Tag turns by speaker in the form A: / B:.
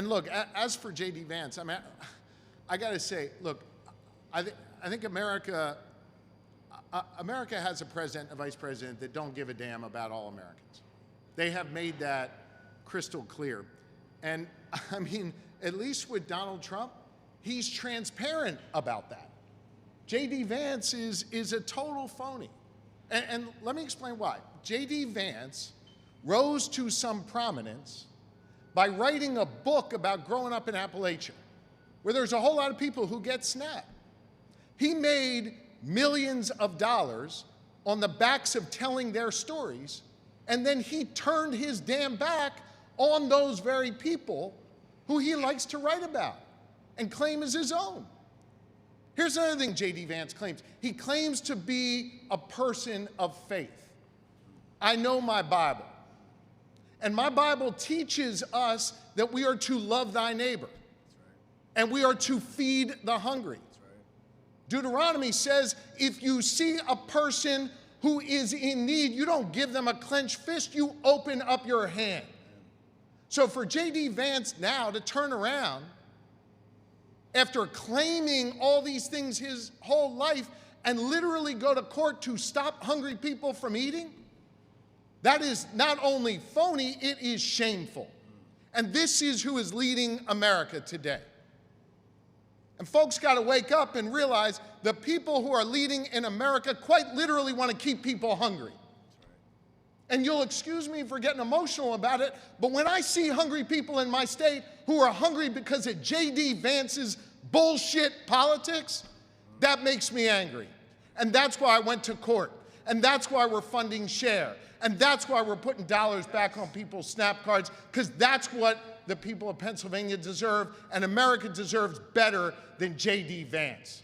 A: And look, as for JD Vance, I mean, I got to say, look, I think America has a president and a vice president that don't give a damn about all Americans. They have made that crystal clear. And I mean, at least with Donald Trump, he's transparent about that. JD Vance is a total phony. And let me explain why. JD Vance rose to some prominence by writing a book about growing up in Appalachian, where there's a whole lot of people who get snapped. He made millions of dollars on the backs of telling their stories, and then he turned his damn back on those very people who he likes to write about and claim as his own. Here's another thing JD Vance claims. He claims to be a person of faith. I know my Bible. And my Bible teaches us that we are to love thy neighbor. And we are to feed the hungry. Deuteronomy says if you see a person who is in need, you don't give them a clenched fist, you open up your hand. So for JD Vance now to turn around after claiming all these things his whole life and literally go to court to stop hungry people from eating, that is not only phony, it is shameful. And this is who is leading America today. And folks got to wake up and realize the people who are leading in America quite literally want to keep people hungry. And you'll excuse me for getting emotional about it, but when I see hungry people in my state who are hungry because of JD Vance's bullshit politics, that makes me angry. And that's why I went to court. And that's why we're funding SHARE. And that's why we're putting dollars back on people's SNAP cards, because that's what the people of Pennsylvania deserve, and America deserves better than JD Vance.